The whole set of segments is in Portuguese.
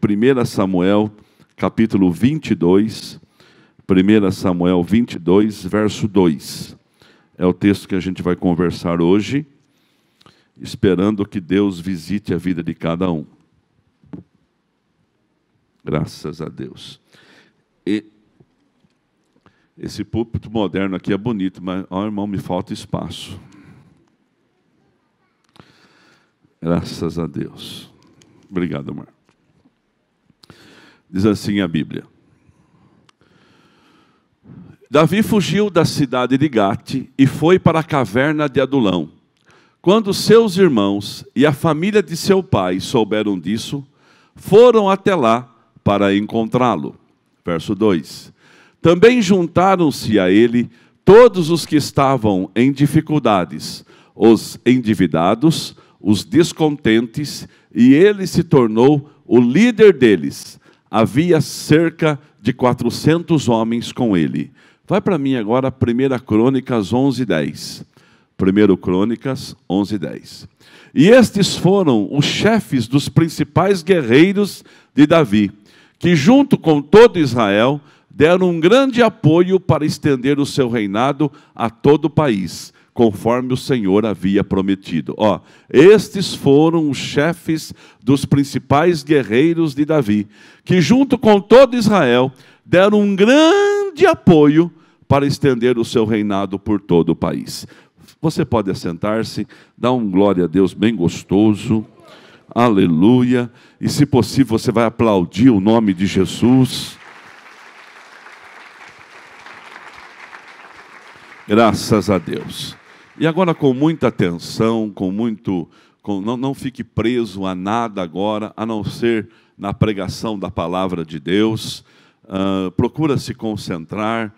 1 Samuel, capítulo 22. 1 Samuel 22, verso 2. É o texto que a gente vai conversar hoje, esperando que Deus visite a vida de cada um. Graças a Deus. E esse púlpito moderno aqui é bonito, mas, irmão, me falta espaço. Graças a Deus. Obrigado, Mar. Diz assim a Bíblia. Davi fugiu da cidade de Gate e foi para a caverna de Adulão. Quando seus irmãos e a família de seu pai souberam disso, foram até lá para encontrá-lo. Verso 2. Também juntaram-se a ele todos os que estavam em dificuldades, os endividados, os descontentes, e ele se tornou o líder deles. Havia cerca de 400 homens com ele. Vai para mim agora, 1 Crônicas 11:10. 1 Crônicas 11:10. E estes foram os chefes dos principais guerreiros de Davi, que junto com todo Israel deram um grande apoio para estender o seu reinado a todo o país, conforme o Senhor havia prometido. Estes foram os chefes dos principais guerreiros de Davi, que junto com todo Israel deram um grande apoio para estender o seu reinado por todo o país. Você pode assentar-se, dar um glória a Deus bem gostoso. Aleluia. E se possível, você vai aplaudir o nome de Jesus. Graças a Deus. E agora, com muita atenção, não fique preso a nada agora, a não ser na pregação da palavra de Deus. Procura se concentrar.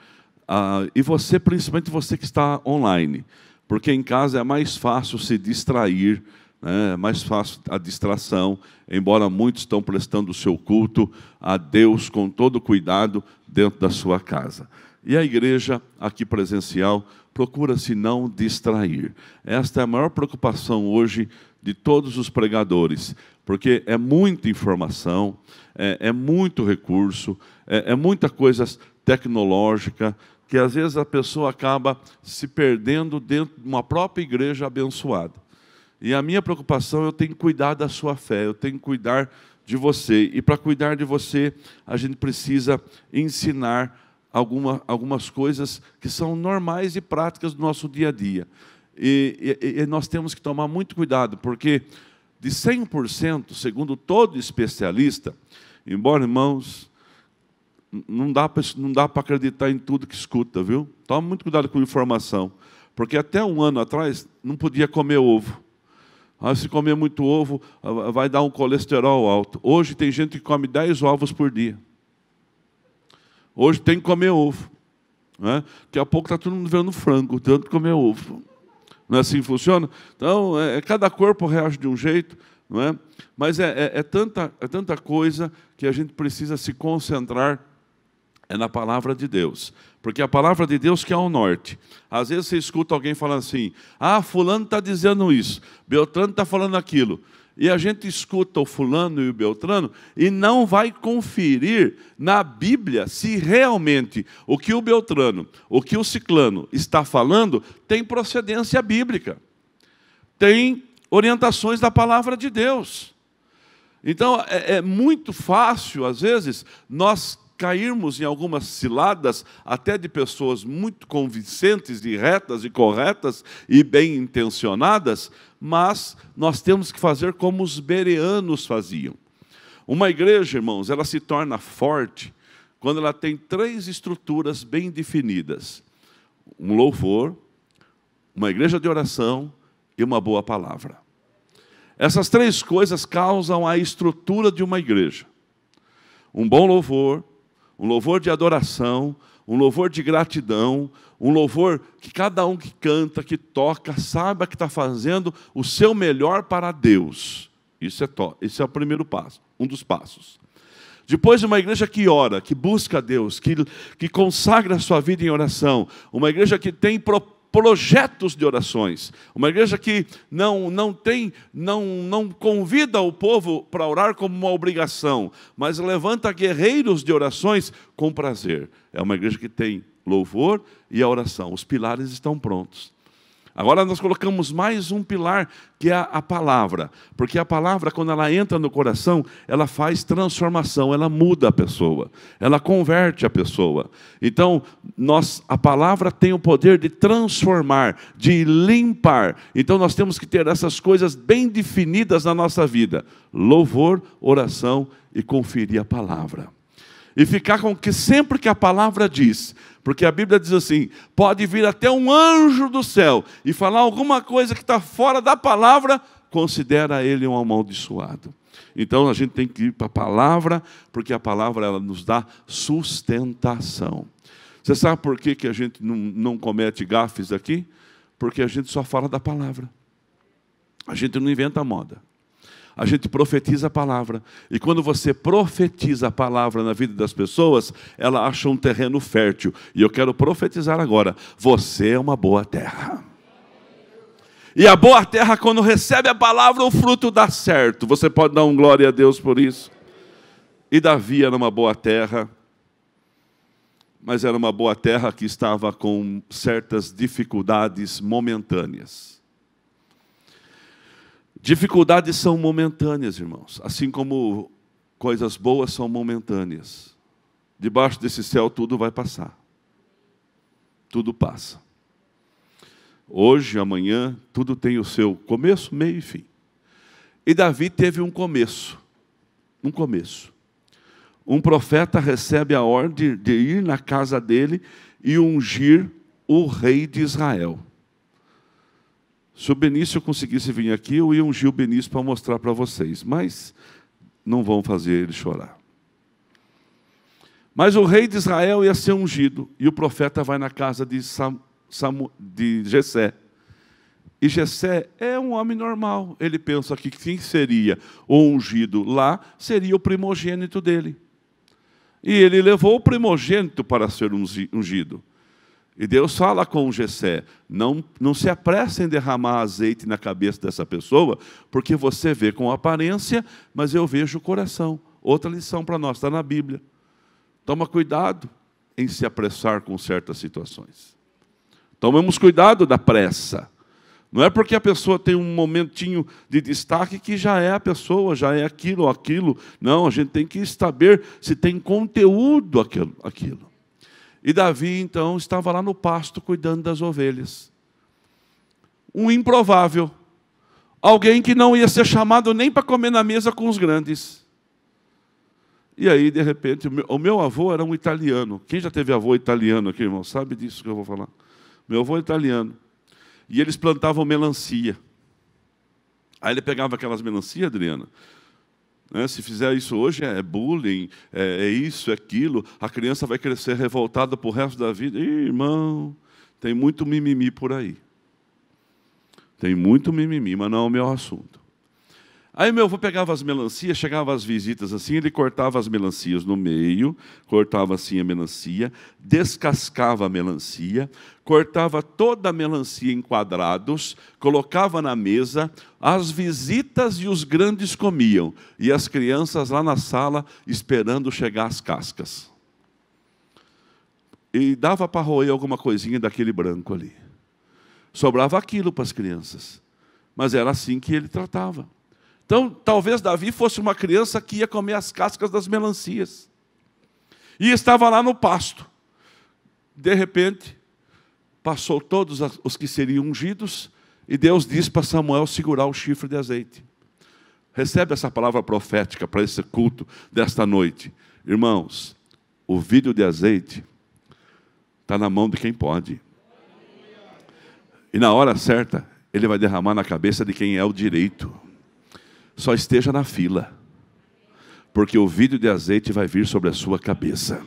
E você, principalmente você que está online, porque em casa é mais fácil se distrair, né? É mais fácil a distração, embora muitos estão prestando o seu culto a Deus com todo cuidado dentro da sua casa. E a igreja aqui presencial procura se não distrair. Esta é a maior preocupação hoje de todos os pregadores, porque é muita informação, é muito recurso, é muita coisa tecnológica, que às vezes a pessoa acaba se perdendo dentro de uma própria igreja abençoada. E a minha preocupação, eu tenho que cuidar da sua fé, eu tenho que cuidar de você. E para cuidar de você, a gente precisa ensinar algumas coisas que são normais e práticas do nosso dia a dia. E nós temos que tomar muito cuidado, porque de 100%, segundo todo especialista, embora, irmãos, não dá para acreditar em tudo que escuta, viu? Toma muito cuidado com a informação, porque até um ano atrás não podia comer ovo. Se comer muito ovo, vai dar um colesterol alto. Hoje tem gente que come 10 ovos por dia. Hoje tem que comer ovo, né? Daqui a pouco está todo mundo vendo frango, tanto que comer ovo. Não é assim que funciona? Então, cada corpo reage de um jeito, não é? Mas é tanta coisa que a gente precisa se concentrar na palavra de Deus. Porque a palavra de Deus que é o norte. Às vezes você escuta alguém falando assim, fulano está dizendo isso, Beltrano está falando aquilo. E a gente escuta o fulano e o Beltrano e não vai conferir na Bíblia se realmente o que o Beltrano, o que o ciclano está falando tem procedência bíblica. Tem orientações da palavra de Deus. Então, é muito fácil, às vezes, nós cairmos em algumas ciladas, até de pessoas muito convincentes, e retas e corretas e bem intencionadas, mas nós temos que fazer como os bereanos faziam. Uma igreja, irmãos, ela se torna forte quando ela tem 3 estruturas bem definidas: um louvor, uma igreja de oração e uma boa palavra. Essas 3 coisas causam a estrutura de uma igreja. Um bom louvor, um louvor de adoração, um louvor de gratidão, um louvor que cada um que canta, que toca, saiba que está fazendo o seu melhor para Deus. Esse é o primeiro passo, um dos passos. Depois, uma igreja que ora, que busca a Deus, que consagra a sua vida em oração, uma igreja que tem projetos de orações. Uma igreja que não convida o povo para orar como uma obrigação, mas levanta guerreiros de orações com prazer. É uma igreja que tem louvor e a oração. Os pilares estão prontos. Agora nós colocamos mais um pilar, que é a palavra. Porque a palavra, quando ela entra no coração, ela faz transformação, ela muda a pessoa, ela converte a pessoa. Então, a palavra tem o poder de transformar, de limpar. Então, nós temos que ter essas coisas bem definidas na nossa vida. Louvor, oração e conferir a palavra. E ficar com que sempre que a palavra diz, porque a Bíblia diz assim, pode vir até um anjo do céu e falar alguma coisa que está fora da palavra, considera ele um amaldiçoado. Então a gente tem que ir para a palavra, porque a palavra ela nos dá sustentação. Você sabe por que a gente não comete gafes aqui? Porque a gente só fala da palavra. A gente não inventa moda. A gente profetiza a palavra. E quando você profetiza a palavra na vida das pessoas, ela acha um terreno fértil. E eu quero profetizar agora. Você é uma boa terra. E a boa terra, quando recebe a palavra, o fruto dá certo. Você pode dar um glória a Deus por isso? E Davi era uma boa terra. Mas era uma boa terra que estava com certas dificuldades momentâneas. Dificuldades são momentâneas, irmãos, assim como coisas boas são momentâneas. Debaixo desse céu tudo vai passar. Tudo passa. Hoje, amanhã, tudo tem o seu começo, meio e fim. E Davi teve um começo. Um começo. Um profeta recebe a ordem de ir na casa dele e ungir o rei de Israel. Se o Benício conseguisse vir aqui, eu ia ungir o Benício para mostrar para vocês. Mas não vão fazer ele chorar. Mas o rei de Israel ia ser ungido. E o profeta vai na casa de Jessé. E Jessé é um homem normal. Ele pensa que quem seria o ungido lá seria o primogênito dele. E ele levou o primogênito para ser ungido. E Deus fala com Jessé, não se apresse em derramar azeite na cabeça dessa pessoa, porque você vê com aparência, mas eu vejo o coração. Outra lição para nós, está na Bíblia. Toma cuidado em se apressar com certas situações. Tomemos cuidado da pressa. Não é porque a pessoa tem um momentinho de destaque que já é a pessoa, já é aquilo ou aquilo. Não, a gente tem que saber se tem conteúdo aquilo. E Davi, então, estava lá no pasto, cuidando das ovelhas. Um improvável. Alguém que não ia ser chamado nem para comer na mesa com os grandes. E aí, de repente, o meu avô era um italiano. Quem já teve avô italiano aqui, irmão? Sabe disso que eu vou falar? Meu avô é italiano. E eles plantavam melancia. Aí ele pegava aquelas melancias, Adriana. Se fizer isso hoje, é bullying, é isso, é aquilo. A criança vai crescer revoltada para o resto da vida. Ih, irmão, tem muito mimimi por aí. Tem muito mimimi, mas não é o meu assunto. Aí meu avô pegava as melancias, chegava às visitas assim, ele cortava as melancias no meio, cortava assim a melancia, descascava a melancia, cortava toda a melancia em quadrados, colocava na mesa, as visitas e os grandes comiam, e as crianças lá na sala esperando chegar as cascas. E dava para roer alguma coisinha daquele branco ali. Sobrava aquilo para as crianças, mas era assim que ele tratava. Então, talvez Davi fosse uma criança que ia comer as cascas das melancias. E estava lá no pasto. De repente, passou todos os que seriam ungidos, e Deus disse para Samuel segurar o chifre de azeite. Recebe essa palavra profética para esse culto desta noite. Irmãos, o vidro de azeite está na mão de quem pode. E na hora certa, ele vai derramar na cabeça de quem é o direito. Só esteja na fila, porque o vidro de azeite vai vir sobre a sua cabeça.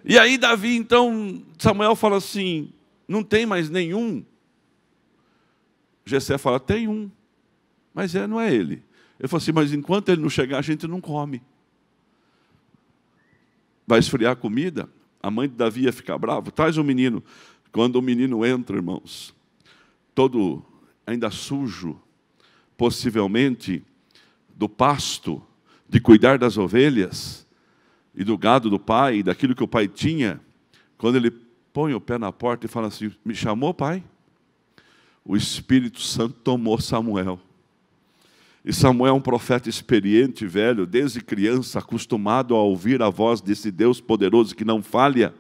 E aí Davi, então, Samuel fala assim, não tem mais nenhum? Jessé fala, tem um, mas não é ele. Ele falou assim, mas enquanto ele não chegar, a gente não come. Vai esfriar a comida? A mãe de Davi ia ficar brava, traz o menino. Quando o menino entra, irmãos, todo ainda sujo, possivelmente do pasto, de cuidar das ovelhas e do gado do pai, daquilo que o pai tinha, quando ele põe o pé na porta e fala assim: me chamou, pai? O Espírito Santo tomou Samuel. E Samuel é um profeta experiente, velho, desde criança, acostumado a ouvir a voz desse Deus poderoso que não falha.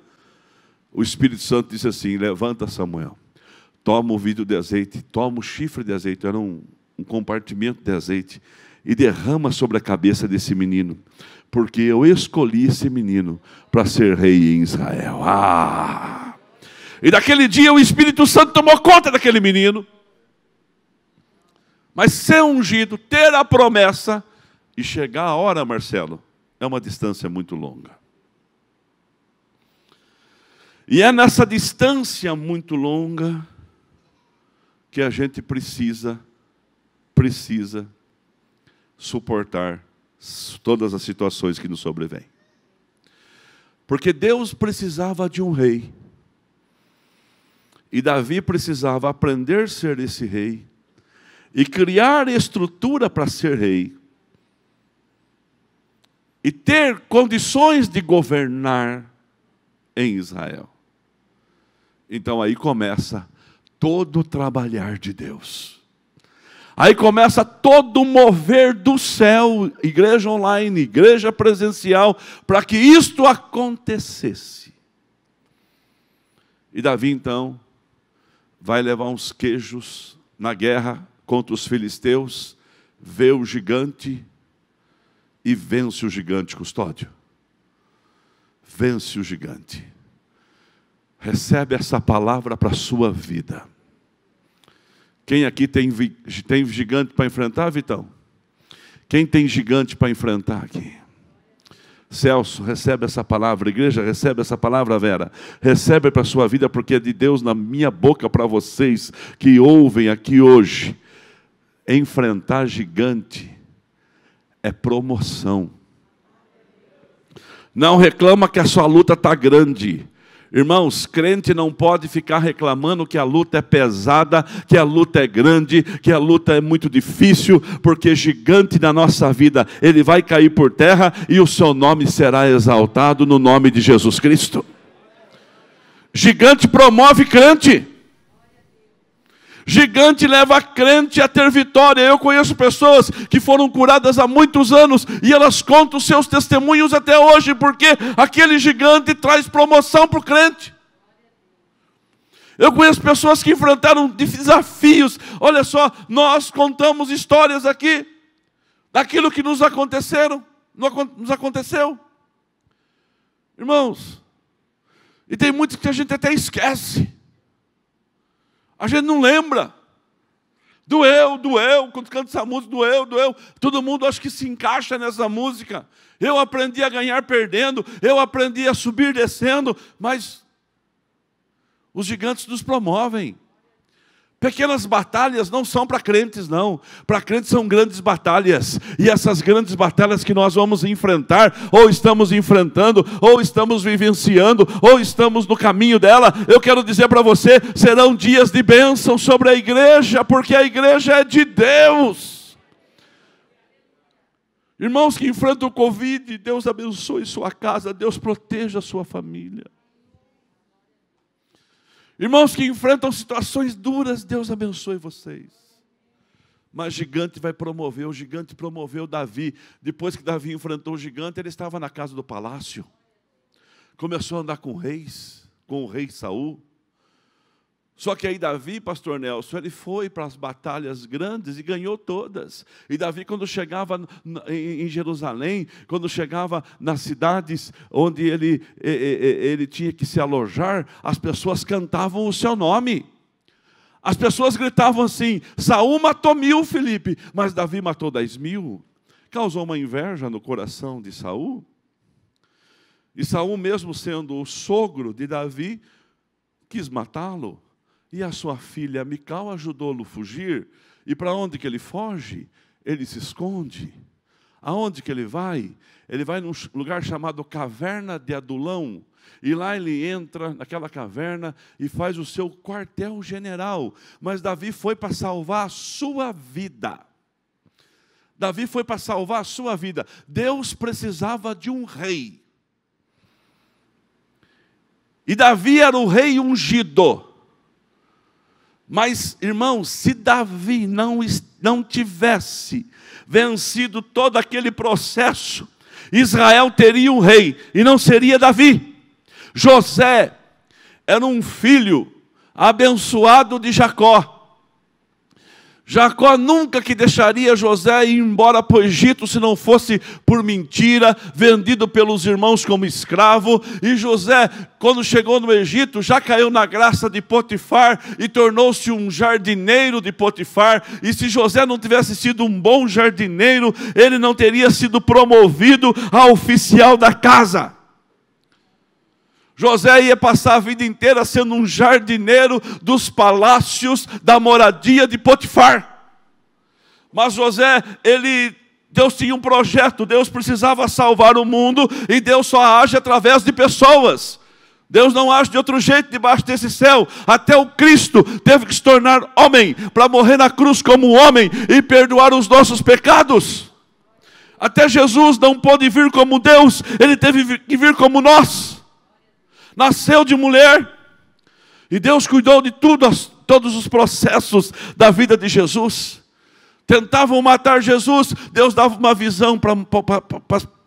O Espírito Santo disse assim: levanta, Samuel, toma o vidro de azeite, toma o chifre de azeite, era um compartimento de azeite, e derrama sobre a cabeça desse menino, porque eu escolhi esse menino para ser rei em Israel. E daquele dia o Espírito Santo tomou conta daquele menino. Mas ser ungido, ter a promessa e chegar a hora, Marcelo, é uma distância muito longa. E é nessa distância muito longa que a gente precisa suportar todas as situações que nos sobrevêm. Porque Deus precisava de um rei. E Davi precisava aprender a ser esse rei e criar estrutura para ser rei. E ter condições de governar em Israel. Então aí começa todo o trabalhar de Deus. Aí começa todo o mover do céu, igreja online, igreja presencial, para que isto acontecesse. E Davi então vai levar uns queijos na guerra contra os filisteus, vê o gigante e vence o gigante, Custódio. Vence o gigante. Recebe essa palavra para a sua vida. Quem aqui tem gigante para enfrentar, Vitão? Quem tem gigante para enfrentar aqui? Celso, recebe essa palavra. Igreja, recebe essa palavra, Vera. Recebe para a sua vida, porque é de Deus na minha boca para vocês que ouvem aqui hoje. Enfrentar gigante é promoção. Não reclama que a sua luta está grande. Irmãos, crente não pode ficar reclamando que a luta é pesada, que a luta é grande, que a luta é muito difícil, porque gigante na nossa vida, ele vai cair por terra e o seu nome será exaltado no nome de Jesus Cristo. Gigante promove crente. Gigante leva a crente a ter vitória. Eu conheço pessoas que foram curadas há muitos anos e elas contam os seus testemunhos até hoje, porque aquele gigante traz promoção para o crente. Eu conheço pessoas que enfrentaram desafios. Olha só, nós contamos histórias aqui daquilo que nos aconteceu. Irmãos, e tem muitos que a gente até esquece. A gente não lembra. Doeu, quando canta essa música, doeu. Todo mundo acho que se encaixa nessa música. Eu aprendi a ganhar perdendo, eu aprendi a subir descendo, mas os gigantes nos promovem. Pequenas batalhas não são para crentes, não. Para crentes são grandes batalhas. E essas grandes batalhas que nós vamos enfrentar, ou estamos enfrentando, ou estamos vivenciando, ou estamos no caminho dela, eu quero dizer para você, serão dias de bênção sobre a igreja, porque a igreja é de Deus. Irmãos que enfrentam o Covid, Deus abençoe sua casa, Deus proteja a sua família. Irmãos que enfrentam situações duras, Deus abençoe vocês. Mas gigante vai promover, o gigante promoveu Davi. Depois que Davi enfrentou o gigante, ele estava na casa do palácio. Começou a andar com reis, com o rei Saul. Só que aí Davi, pastor Nelson, ele foi para as batalhas grandes e ganhou todas. E Davi, quando chegava em Jerusalém, quando chegava nas cidades onde ele tinha que se alojar, as pessoas cantavam o seu nome. As pessoas gritavam assim: Saul matou 1000, Felipe, mas Davi matou 10.000. Causou uma inveja no coração de Saul. E Saul, mesmo sendo o sogro de Davi, quis matá-lo. E a sua filha Mical ajudou-lo a fugir. E para onde que ele foge? Ele se esconde. Aonde que ele vai? Ele vai num lugar chamado Caverna de Adulão. E lá ele entra naquela caverna e faz o seu quartel-general. Mas Davi foi para salvar a sua vida. Davi foi para salvar a sua vida. Deus precisava de um rei. E Davi era o rei ungido. Mas, irmãos, se Davi não tivesse vencido todo aquele processo, Israel teria um rei, e não seria Davi. José era um filho abençoado de Jacó. Jacó nunca que deixaria José ir embora para o Egito se não fosse por mentira, vendido pelos irmãos como escravo. E José, quando chegou no Egito, já caiu na graça de Potifar e tornou-se um jardineiro de Potifar. E se José não tivesse sido um bom jardineiro, ele não teria sido promovido a oficial da casa. José ia passar a vida inteira sendo um jardineiro dos palácios da moradia de Potifar. Mas José, Deus tinha um projeto, Deus precisava salvar o mundo, e Deus só age através de pessoas. Deus não age de outro jeito debaixo desse céu. Até o Cristo teve que se tornar homem, para morrer na cruz como homem, e perdoar os nossos pecados. Até Jesus não pôde vir como Deus, ele teve que vir como nós. Nasceu de mulher, e Deus cuidou de todos os processos da vida de Jesus. Tentavam matar Jesus, Deus dava uma visão para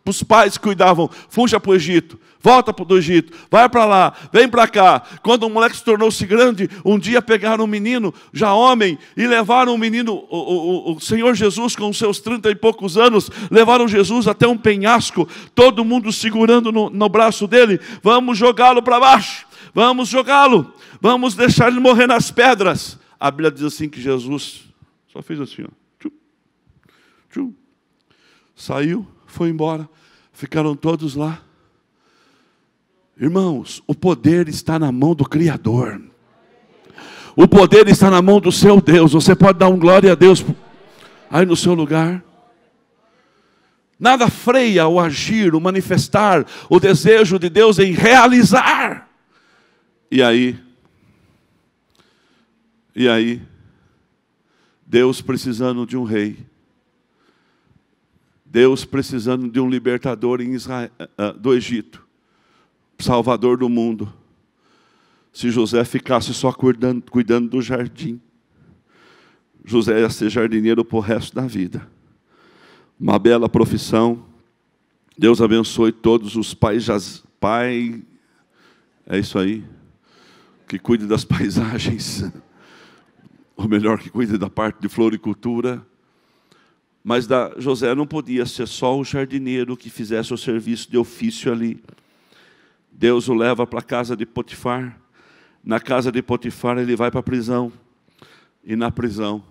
os pais que cuidavam. Fuja para o Egito, volta para o Egito, vai para lá, vem para cá. Quando o moleque se tornou-se grande, um dia pegaram um menino, já homem, e levaram o menino, o Senhor Jesus com seus 30 e poucos anos, levaram Jesus até um penhasco, todo mundo segurando no braço dele. Vamos jogá-lo para baixo, vamos jogá-lo, vamos deixar ele morrer nas pedras. A Bíblia diz assim que Jesus só fez assim, ó. Tchum, tchum. Saiu, foi embora, ficaram todos lá. Irmãos, o poder está na mão do Criador. O poder está na mão do seu Deus. Você pode dar um glória a Deus aí no seu lugar. Nada freia o agir, o manifestar, o desejo de Deus em realizar. E aí, Deus precisando de um rei. Deus precisando de um libertador em Israel, do Egito. Salvador do mundo. Se José ficasse só cuidando do jardim, José ia ser jardineiro para o resto da vida. Uma bela profissão. Deus abençoe todos os pais. É isso aí. Que cuide das paisagens. Ou melhor, que cuide da parte de floricultura. Mas José não podia ser só o jardineiro que fizesse o serviço de ofício ali. Deus o leva para a casa de Potifar. Na casa de Potifar ele vai para a prisão. E na prisão,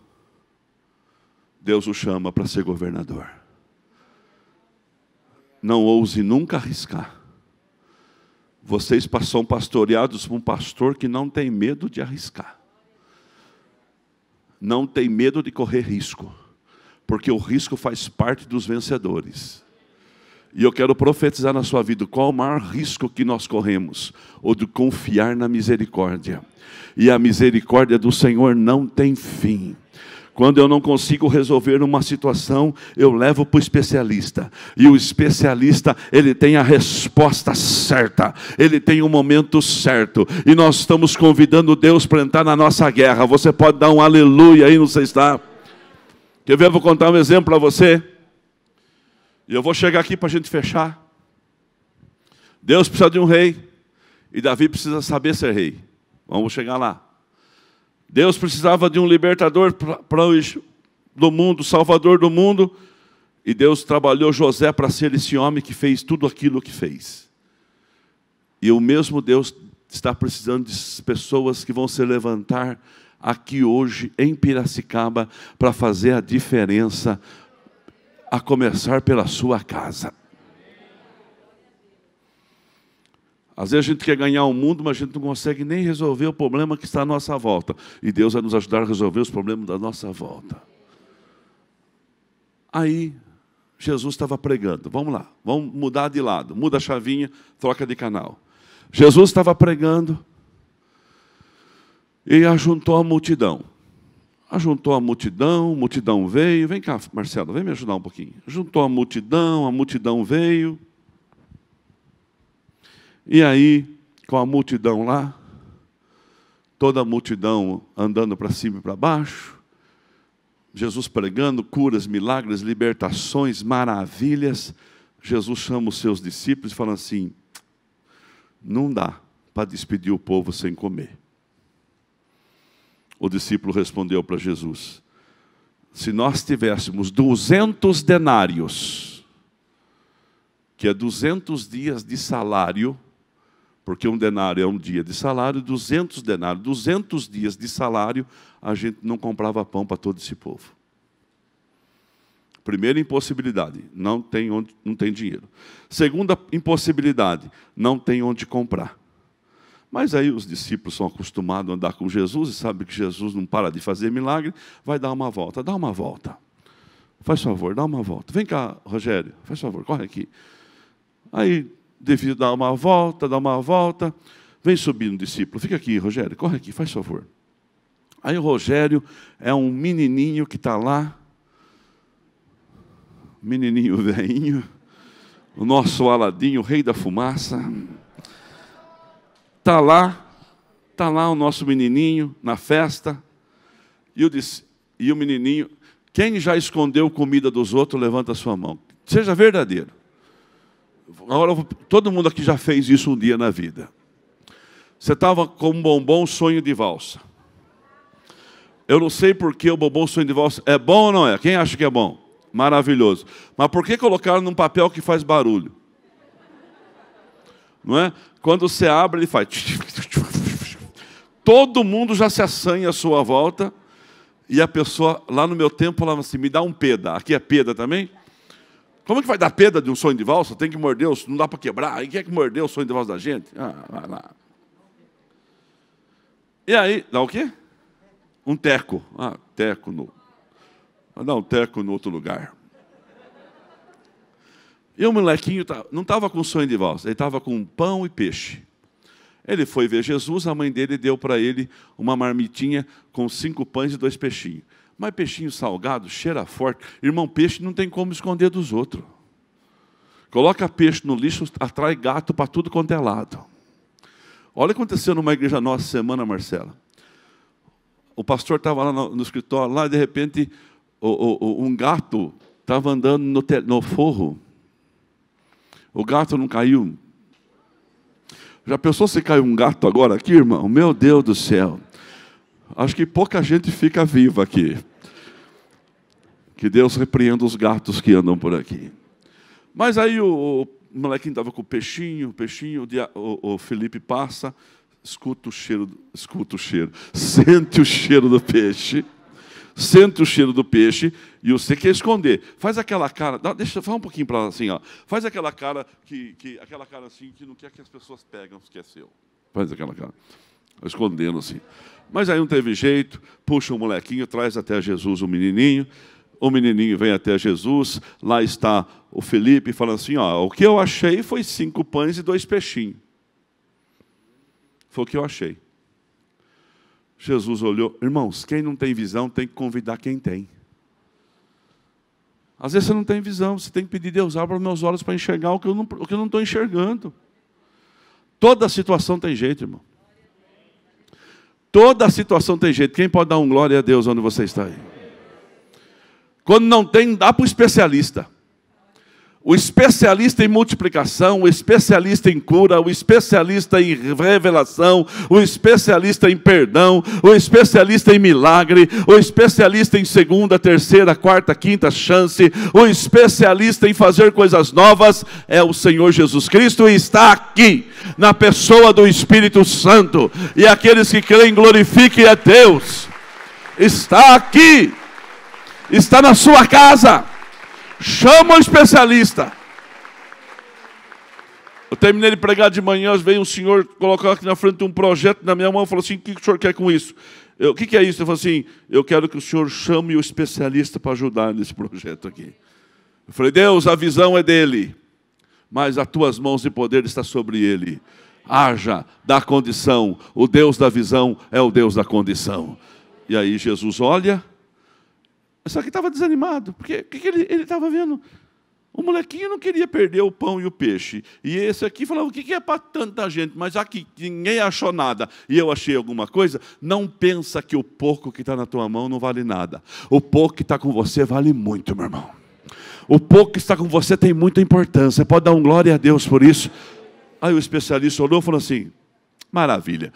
Deus o chama para ser governador. Não ouse nunca arriscar. Vocês são pastoreados por um pastor que não tem medo de arriscar. Não tem medo de correr risco. Porque o risco faz parte dos vencedores. E eu quero profetizar na sua vida, qual o maior risco que nós corremos? O de confiar na misericórdia. E a misericórdia do Senhor não tem fim. Quando eu não consigo resolver uma situação, eu levo para o especialista. E o especialista, ele tem a resposta certa. Ele tem o momento certo. E nós estamos convidando Deus para entrar na nossa guerra. Você pode dar um aleluia aí, não sei se está. Quer ver? Eu vou contar um exemplo para você. E eu vou chegar aqui para a gente fechar. Deus precisa de um rei. E Davi precisa saber ser rei. Vamos chegar lá. Deus precisava de um libertador do mundo, salvador do mundo. E Deus trabalhou José para ser esse homem que fez tudo aquilo que fez. E o mesmo Deus está precisando de pessoas que vão se levantar aqui hoje em Piracicaba para fazer a diferença, a começar pela sua casa. Às vezes a gente quer ganhar o mundo, mas a gente não consegue nem resolver o problema que está à nossa volta. E Deus vai nos ajudar a resolver os problemas da nossa volta. Aí, Jesus estava pregando. Vamos lá, vamos mudar de lado. Muda a chavinha, troca de canal. Jesus estava pregando e ajuntou a multidão. Ajuntou a multidão veio. Vem cá, Marcelo, vem me ajudar um pouquinho. Juntou a multidão veio. E aí, com a multidão lá, toda a multidão andando para cima e para baixo, Jesus pregando, curas, milagres, libertações, maravilhas. Jesus chama os seus discípulos e fala assim: não dá para despedir o povo sem comer. O discípulo respondeu para Jesus: se nós tivéssemos 200 denários, que é 200 dias de salário, porque um denário é um dia de salário, 200 denários, 200 dias de salário, a gente não comprava pão para todo esse povo. Primeira impossibilidade, não tem dinheiro. Segunda impossibilidade, não tem onde comprar. Mas aí os discípulos são acostumados a andar com Jesus e sabem que Jesus não para de fazer milagre, vai dar uma volta. Dá uma volta. Faz favor, dá uma volta. Vem cá, Rogério, faz favor, corre aqui. Aí, devido dar uma volta, vem subindo o discípulo. Fica aqui, Rogério, corre aqui, faz favor. Aí o Rogério é um menininho que está lá, menininho velhinho, o nosso Aladinho, o rei da fumaça. Está lá o nosso menininho na festa, e o menininho, quem já escondeu comida dos outros, levanta a sua mão. Seja verdadeiro. Agora, todo mundo aqui já fez isso um dia na vida. Você estava com um bombom sonho de valsa. Eu não sei porque o bombom sonho de valsa é bom ou não é? Quem acha que é bom? Maravilhoso. Mas por que colocaram num papel que faz barulho? Não é? Quando você abre, ele faz... Todo mundo já se assanha à sua volta. E a pessoa, lá no meu tempo, falava assim: me dá um peda. Aqui é peda também? Como é que vai dar peda de um sonho de valsa? Tem que morder, não dá para quebrar. Aí quem é que mordeu o sonho de valsa da gente? Vai lá. E aí, dá o quê? Um teco. Teco no... Vai dar um teco no outro lugar. E o molequinho não estava com sonho de valsa, ele estava com pão e peixe. Ele foi ver Jesus, a mãe dele deu para ele uma marmitinha com 5 pães e 2 peixinhos. Mas peixinho salgado, cheira forte. Irmão, peixe não tem como esconder dos outros. Coloca peixe no lixo, atrai gato para tudo quanto é lado. Olha o que aconteceu numa igreja nossa semana, Marcela. O pastor estava lá no escritório, lá de repente um gato estava andando no forro. O gato não caiu. Já pensou se caiu um gato agora aqui, irmão? Meu Deus do céu. Acho que pouca gente fica viva aqui. Que Deus repreenda os gatos que andam por aqui. Mas aí o molequinho estava com o peixinho, o Felipe passa, sente o cheiro do peixe, e você quer esconder. Faz aquela cara, deixa eu falar um pouquinho para ela assim, ó. Faz aquela cara aquela cara assim que não quer que as pessoas peguem, que é seu. Faz aquela cara, escondendo assim. Mas aí não teve jeito, puxa o molequinho, traz até Jesus o menininho vem até Jesus, lá está o Felipe falando assim, ó, o que eu achei foi 5 pães e 2 peixinhos. Foi o que eu achei. Jesus olhou, irmãos, quem não tem visão tem que convidar quem tem. Às vezes você não tem visão, você tem que pedir Deus, abra meus olhos para enxergar o que eu não estou enxergando. Toda situação tem jeito, irmão. Toda situação tem jeito. Quem pode dar um glória a Deus onde você está aí? Quando não tem, dá para o especialista. O especialista em multiplicação, o especialista em cura, o especialista em revelação, o especialista em perdão, o especialista em milagre, o especialista em 2ª, 3ª, 4ª, 5ª chance, o especialista em fazer coisas novas é o Senhor Jesus Cristo, e está aqui, na pessoa do Espírito Santo. E aqueles que creem, glorifiquem a Deus. Está aqui, está na sua casa. Chama o especialista. Eu terminei de pregar de manhã, veio um senhor colocar aqui na frente um projeto na minha mão e falou assim: o que o senhor quer com isso? O que é isso? Eu falei assim: eu quero que o senhor chame o especialista para ajudar nesse projeto aqui. Eu falei: Deus, a visão é dele, mas as tuas mãos de poder está sobre ele. haja, dá condição. O Deus da visão é o Deus da condição. E aí Jesus olha, só que estava desanimado, porque o que ele estava vendo? O molequinho não queria perder o pão e o peixe. E esse aqui falava, o que é para tanta gente? Mas aqui ninguém achou nada e eu achei alguma coisa. Não pensa que o pouco que está na tua mão não vale nada. O pouco que está com você vale muito, meu irmão. O pouco que está com você tem muita importância. Você pode dar um glória a Deus por isso. Aí o especialista olhou e falou assim, maravilha.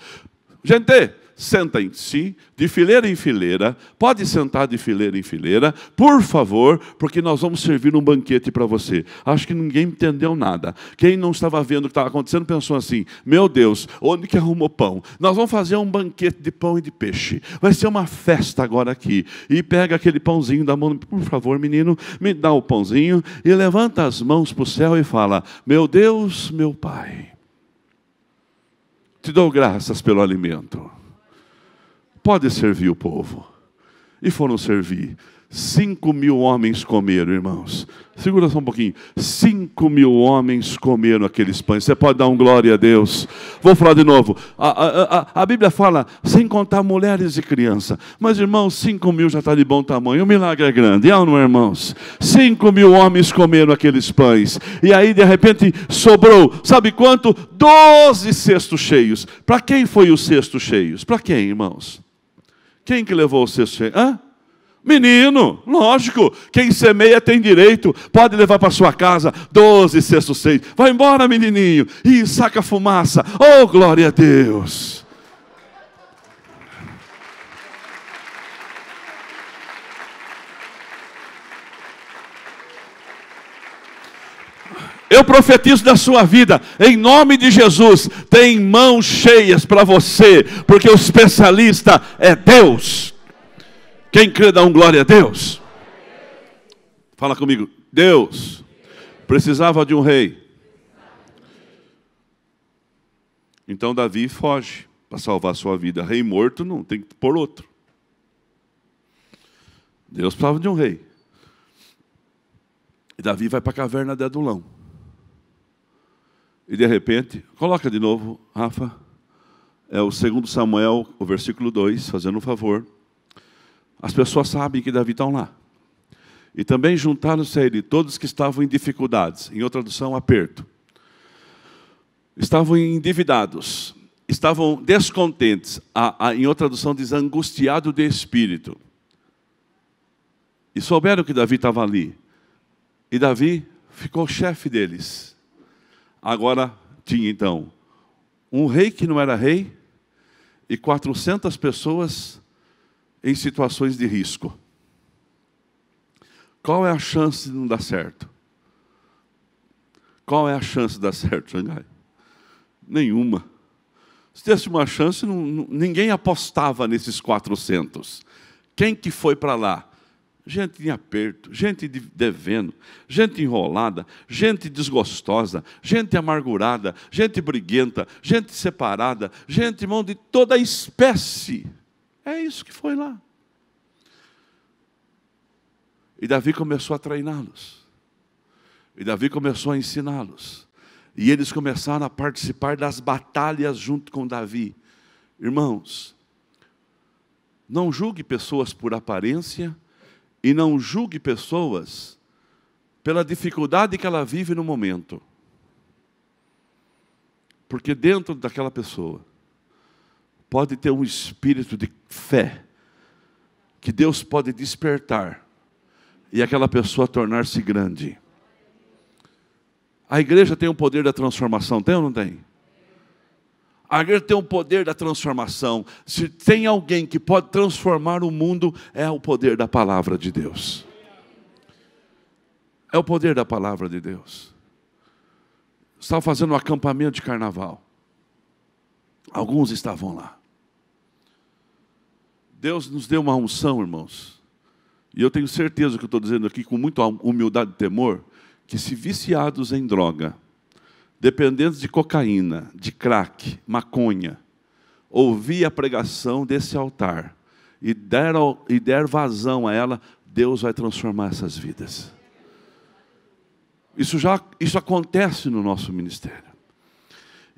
Gente, sentem-se de fileira em fileira, pode sentar de fileira em fileira, por favor, porque nós vamos servir um banquete para você. Acho que ninguém entendeu nada. Quem não estava vendo o que estava acontecendo pensou assim, meu Deus, onde que arrumou pão? Nós vamos fazer um banquete de pão e de peixe. Vai ser uma festa agora aqui. E pega aquele pãozinho da mão, por favor, menino, me dá o pãozinho, e levanta as mãos para o céu e fala, meu Deus, meu Pai, te dou graças pelo alimento. Pode servir o povo. E foram servir. 5.000 homens comeram, irmãos. Segura só um pouquinho. 5.000 homens comeram aqueles pães. Você pode dar um glória a Deus. Vou falar de novo. A Bíblia fala, sem contar mulheres e crianças. Mas, irmãos, 5.000 já está de bom tamanho. O milagre é grande, não é, irmãos? 5.000 homens comeram aqueles pães. E aí, de repente, sobrou, sabe quanto? 12 cestos cheios. Para quem foi os cestos cheios? Para quem, irmãos? Quem que levou o cesto cheio? Hã? Menino, lógico. Quem semeia tem direito. Pode levar para sua casa 12 cestos cheios. Vai embora, menininho. E saca fumaça. Oh, glória a Deus. Eu profetizo da sua vida, em nome de Jesus, tem mãos cheias para você, porque o especialista é Deus. Quem crê dá um glória a Deus. Fala comigo, Deus precisava de um rei. Então Davi foge para salvar a sua vida. Rei morto não, tem que pôr outro. Deus precisava de um rei. E Davi vai para a caverna de Adulão. E de repente, coloca de novo, Rafa, é o 2 Samuel, o versículo 2, fazendo um favor. As pessoas sabem que Davi está lá. E também juntaram-se a ele todos que estavam em dificuldades, em outra tradução, aperto. Estavam endividados, estavam descontentes, em outra tradução diz angustiado de espírito. E souberam que Davi estava ali. E Davi ficou chefe deles. Agora tinha então um rei que não era rei e 400 pessoas em situações de risco. Qual é a chance de não dar certo? Qual é a chance de dar certo, Xangai? Nenhuma. Se tivesse uma chance, ninguém apostava nesses 400. Quem que foi para lá? Gente em aperto, gente devendo, gente enrolada, gente desgostosa, gente amargurada, gente briguenta, gente separada, gente, irmão, de toda espécie. É isso que foi lá. E Davi começou a treiná-los. E Davi começou a ensiná-los. E eles começaram a participar das batalhas junto com Davi. Irmãos, não julgue pessoas por aparência, e não julgue pessoas pela dificuldade que ela vive no momento. Porque dentro daquela pessoa pode ter um espírito de fé que Deus pode despertar e aquela pessoa tornar-se grande. A igreja tem o poder da transformação, tem ou não tem? A igreja tem o poder da transformação. Se tem alguém que pode transformar o mundo, é o poder da palavra de Deus. É o poder da palavra de Deus. Estava fazendo um acampamento de carnaval. Alguns estavam lá. Deus nos deu uma unção, irmãos. E eu tenho certeza que eu estou dizendo aqui com muita humildade e temor, que se viciados em droga, dependentes de cocaína, de crack, maconha, ouvir a pregação desse altar e der vazão a ela, Deus vai transformar essas vidas. Isso acontece no nosso ministério.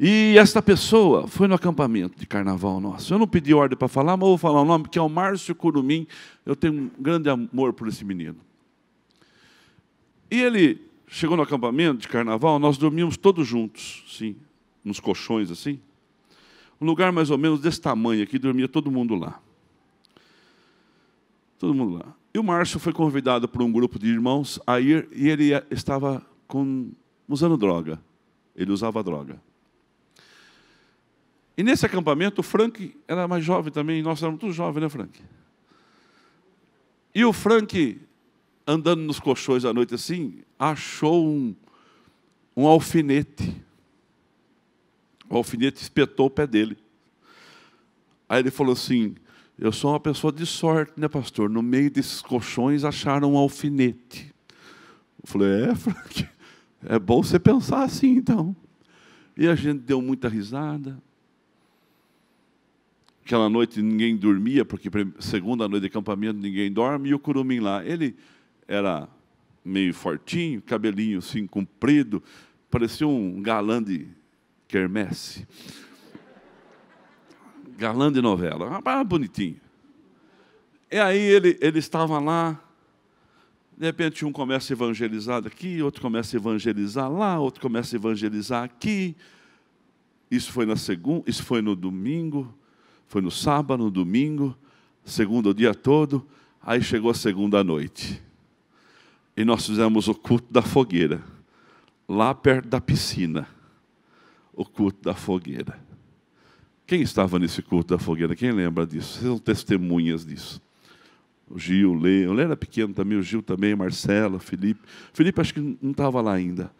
E esta pessoa foi no acampamento de carnaval nosso. Eu não pedi ordem para falar, mas eu vou falar o nome, porque é o Márcio Curumim. Eu tenho um grande amor por esse menino. E ele chegou no acampamento de carnaval, nós dormíamos todos juntos, sim, nos colchões assim. Um lugar mais ou menos desse tamanho aqui, dormia todo mundo lá. Todo mundo lá. E o Márcio foi convidado por um grupo de irmãos a ir, e ele estava usando droga. Ele usava droga. E nesse acampamento, o Frank era mais jovem também, nós éramos todos jovens, né, Frank? E o Frank, andando nos colchões à noite assim, achou um alfinete. O alfinete espetou o pé dele. Aí ele falou assim, eu sou uma pessoa de sorte, né, pastor? No meio desses colchões acharam um alfinete. Eu falei, Frank, é bom você pensar assim, então. E a gente deu muita risada. Aquela noite ninguém dormia, porque segunda noite de acampamento ninguém dorme, e o Curumim lá, ele era meio fortinho, cabelinho assim comprido, parecia um galã de quermesse. Galã de novela, bonitinho. E aí ele estava lá, de repente um começa a evangelizar daqui, outro começa a evangelizar lá, outro começa a evangelizar aqui. Isso foi na segunda, isso foi no domingo, foi no sábado, no domingo, segunda o dia todo, aí chegou a segunda noite. E nós fizemos o culto da fogueira, lá perto da piscina. O culto da fogueira. Quem estava nesse culto da fogueira? Quem lembra disso? Vocês são testemunhas disso. O Gil, o Lê era pequeno também, o Gil também, Marcela, Felipe. Felipe acho que não estava lá ainda.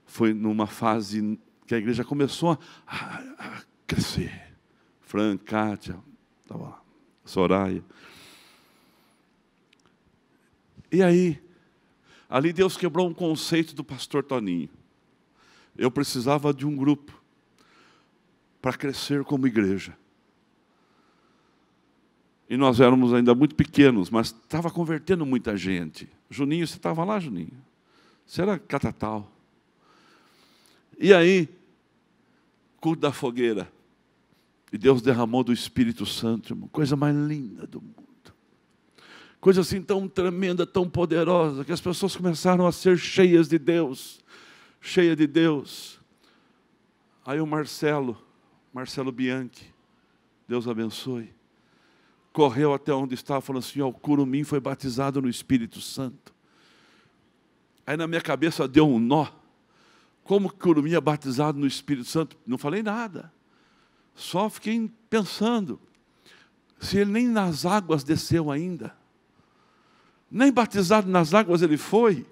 Foi numa fase que a igreja começou a crescer. Fran, Kátia, estava lá, Soraya. E aí, ali Deus quebrou um conceito do pastor Toninho. Eu precisava de um grupo para crescer como igreja. E nós éramos ainda muito pequenos, mas estava convertendo muita gente. Juninho, você estava lá, Juninho? Você era catatal. E aí, culto da fogueira. E Deus derramou do Espírito Santo, uma coisa mais linda do mundo. Coisa assim tão tremenda, tão poderosa, que as pessoas começaram a ser cheias de Deus. Cheia de Deus. Aí o Marcelo Bianchi, Deus abençoe, correu até onde estava, falando assim, o Curumim foi batizado no Espírito Santo. Aí na minha cabeça deu um nó. Como que o Curumim é batizado no Espírito Santo? Não falei nada. Só fiquei pensando, se ele nem nas águas desceu ainda, nem batizado nas águas ele foi,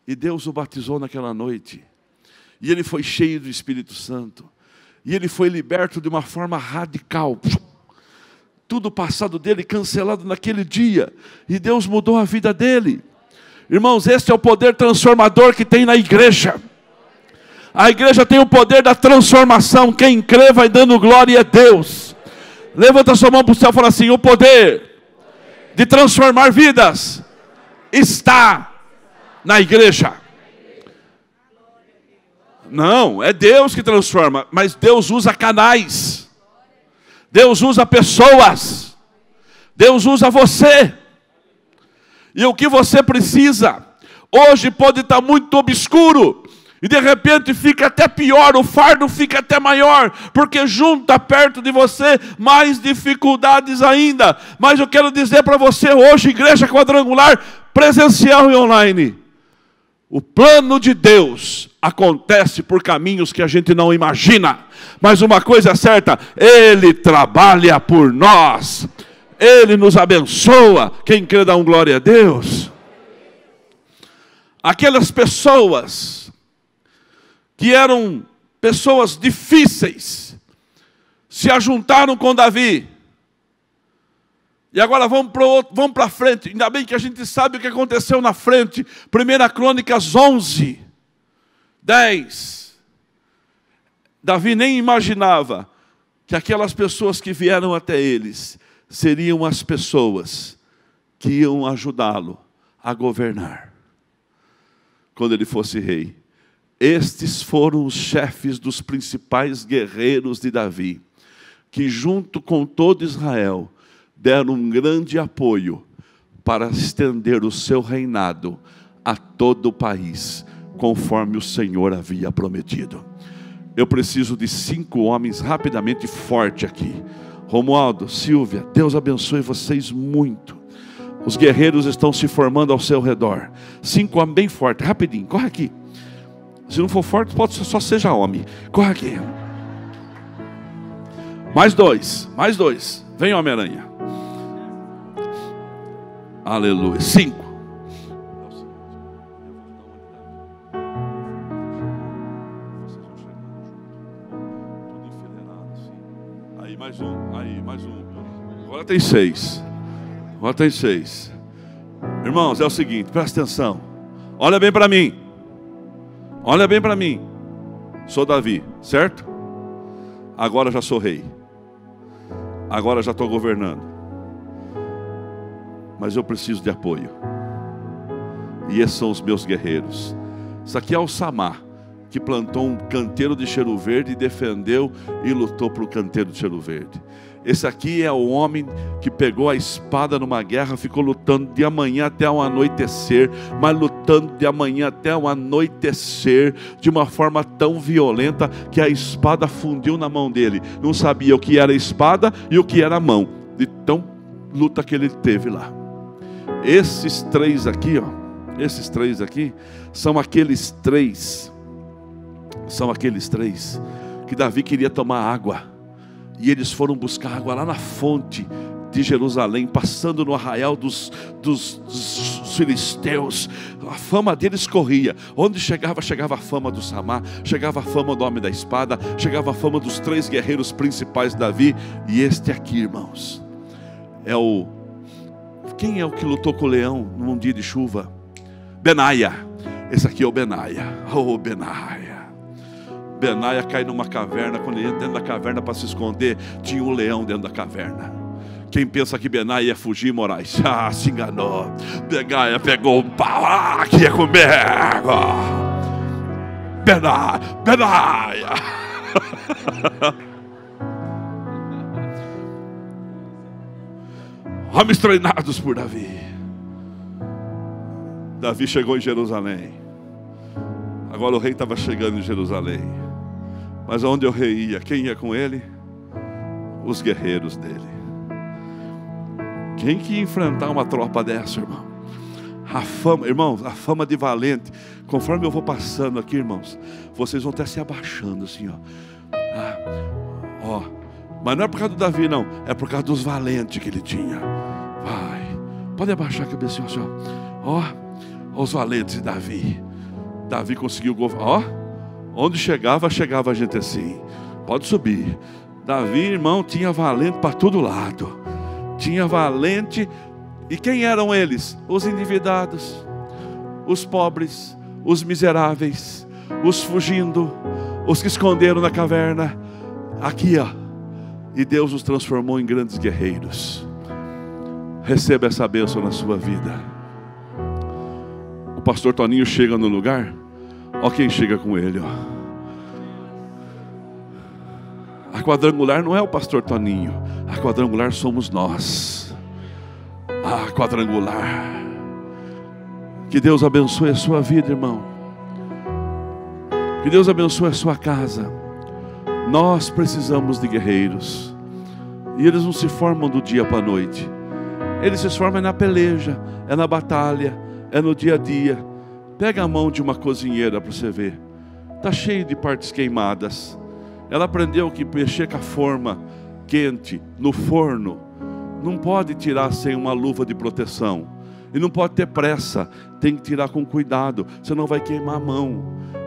e Deus o batizou naquela noite, e ele foi cheio do Espírito Santo, e ele foi liberto de uma forma radical, tudo passado dele cancelado naquele dia, e Deus mudou a vida dele. Irmãos, esse é o poder transformador que tem na igreja. A igreja tem o poder da transformação. Quem crê vai dando glória a Deus. Levanta sua mão para o céu e fala assim, o poder de transformar vidas está na igreja. Não, é Deus que transforma, mas Deus usa canais. Deus usa pessoas. Deus usa você. E o que você precisa, hoje pode estar muito obscuro, e de repente fica até pior, o fardo fica até maior, porque junta perto de você mais dificuldades ainda. Mas eu quero dizer para você hoje, igreja quadrangular, presencial e online, o plano de Deus acontece por caminhos que a gente não imagina. Mas uma coisa é certa, Ele trabalha por nós. Ele nos abençoa. Quem crê dá glória a Deus. Aquelas pessoas que eram pessoas difíceis, se ajuntaram com Davi. E agora vamos para frente. Ainda bem que a gente sabe o que aconteceu na frente. 1 Crônicas 11, 10. Davi nem imaginava que aquelas pessoas que vieram até eles seriam as pessoas que iam ajudá-lo a governar quando ele fosse rei. Estes foram os chefes dos principais guerreiros de Davi, que junto com todo Israel deram um grande apoio para estender o seu reinado a todo o país, conforme o Senhor havia prometido. Eu preciso de 5 homens rapidamente forte aqui. Romualdo, Silvia, Deus abençoe vocês muito. Os guerreiros estão se formando ao seu redor. 5 homens bem fortes, rapidinho, corre aqui. Se não for forte, pode só seja homem. Corre aqui. Mais 2. Vem, Homem-Aranha. Aleluia. 5. Mais um. Agora tem 6. Irmãos, é o seguinte, presta atenção. Olha bem para mim. Sou Davi, certo? Agora já sou rei. Agora já estou governando. Mas eu preciso de apoio. E esses são os meus guerreiros. Isso aqui é o Samar, que plantou um canteiro de cheiro verde e defendeu e lutou para o canteiro de cheiro verde. Esse aqui é o homem que pegou a espada numa guerra, ficou lutando de amanhã até o anoitecer, mas lutando de amanhã até o anoitecer, de uma forma tão violenta que a espada fundiu na mão dele. Não sabia o que era a espada e o que era a mão, de tão luta que ele teve lá. Esses três aqui, são aqueles três que Davi queria tomar água. E eles foram buscar água lá na fonte de Jerusalém, passando no arraial dos filisteus. A fama deles corria. Onde chegava a fama do Samar, chegava a fama do homem da espada, chegava a fama dos 3 guerreiros principais de Davi. E este aqui, irmãos, quem é o que lutou com o leão num dia de chuva? Benaia. Esse aqui é o Benaia. Benaia cai numa caverna. Quando ele entra dentro da caverna para se esconder, tinha um leão dentro da caverna. Quem pensa que Benaia ia fugir, Moraes? Se enganou. Benaia pegou um pau, que ia comer. Benaia. Homens treinados por Davi. Davi chegou em Jerusalém. Agora o rei estava chegando em Jerusalém. Mas aonde o rei ia, quem ia com ele? Os guerreiros dele. Quem que ia enfrentar uma tropa dessa, irmão? Irmãos, a fama de valente. Conforme eu vou passando aqui, irmãos, vocês vão até se abaixando assim, ó. Mas não é por causa do Davi, não. É por causa dos valentes que ele tinha. Vai. Pode abaixar a cabeça, assim, ó. Os valentes de Davi. Davi conseguiu governar. Onde chegava a gente assim. Pode subir. Davi, irmão, tinha valente para todo lado. Tinha valente. E quem eram eles? Os endividados, os pobres, os miseráveis, os fugindo, os que esconderam na caverna. Aqui, ó. E Deus os transformou em grandes guerreiros. Receba essa bênção na sua vida. O pastor Toninho chega no lugar. Olha quem chega com ele, ó. A quadrangular não é o pastor Toninho. A quadrangular somos nós. A quadrangular. Que Deus abençoe a sua vida, irmão. Que Deus abençoe a sua casa. Nós precisamos de guerreiros. E eles não se formam do dia para a noite. Eles se formam na peleja, é na batalha, é no dia a dia. Pega a mão de uma cozinheira para você ver. Está cheio de partes queimadas. Ela aprendeu que mexer com a forma quente no forno não pode tirar sem uma luva de proteção. E não pode ter pressa. Tem que tirar com cuidado, senão vai queimar a mão.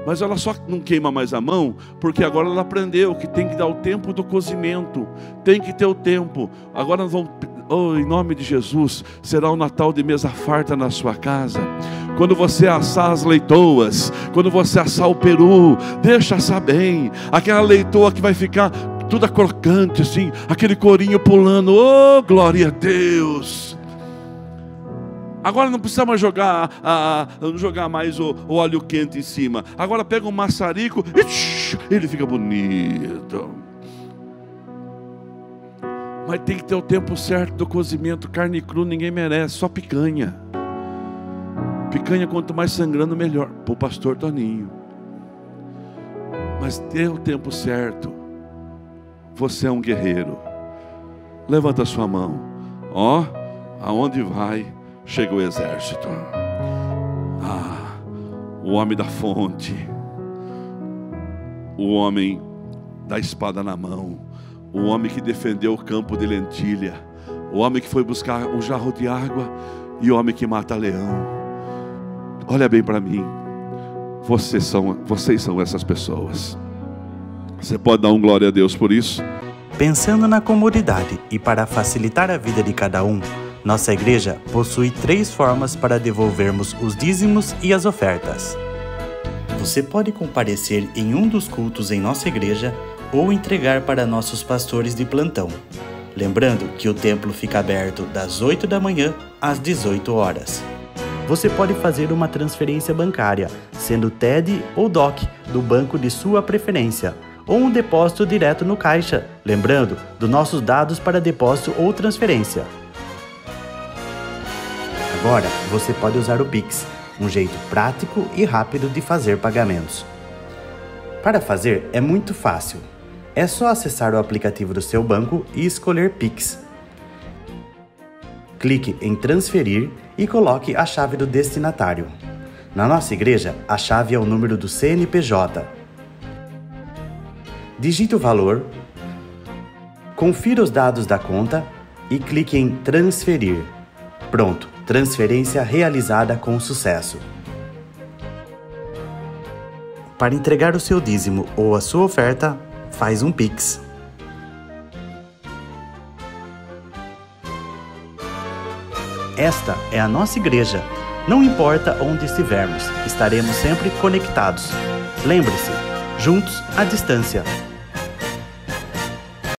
Mas ela só não queima mais a mão porque agora ela aprendeu que tem que dar o tempo do cozimento. Tem que ter o tempo. Agora nós vamos... em nome de Jesus, será um Natal de mesa farta na sua casa. Quando você assar as leitoas, quando você assar o peru, deixa assar bem. Aquela leitoa que vai ficar toda crocante assim, aquele corinho pulando. Oh, glória a Deus! Agora não precisa mais jogar mais o óleo quente em cima. Agora pega um maçarico e ele fica bonito. Mas tem que ter o tempo certo do cozimento. Carne crua ninguém merece, só picanha. Picanha quanto mais sangrando melhor. Para o pastor Toninho. Mas ter o tempo certo. Você é um guerreiro. Levanta a sua mão. Ó, aonde vai, chega o exército. O homem da fonte. O homem da espada na mão. O homem que defendeu o campo de lentilha. O homem que foi buscar um jarro de água. E o homem que mata leão. Olha bem para mim. Vocês são essas pessoas. Você pode dar um glória a Deus por isso? Pensando na comodidade e para facilitar a vida de cada um, nossa igreja possui 3 formas para devolvermos os dízimos e as ofertas. Você pode comparecer em um dos cultos em nossa igreja ou entregar para nossos pastores de plantão. Lembrando que o templo fica aberto das 8 da manhã às 18 horas. Você pode fazer uma transferência bancária, sendo TED ou DOC, do banco de sua preferência, ou um depósito direto no caixa, lembrando dos nossos dados para depósito ou transferência. Agora, você pode usar o Pix, um jeito prático e rápido de fazer pagamentos. Para fazer é muito fácil. É só acessar o aplicativo do seu banco e escolher Pix. Clique em transferir e coloque a chave do destinatário. Na nossa igreja, a chave é o número do CNPJ. Digite o valor, confira os dados da conta e clique em transferir. Pronto, transferência realizada com sucesso. Para entregar o seu dízimo ou a sua oferta, faz um Pix. Esta é a nossa igreja. Não importa onde estivermos, estaremos sempre conectados. Lembre-se, juntos à distância.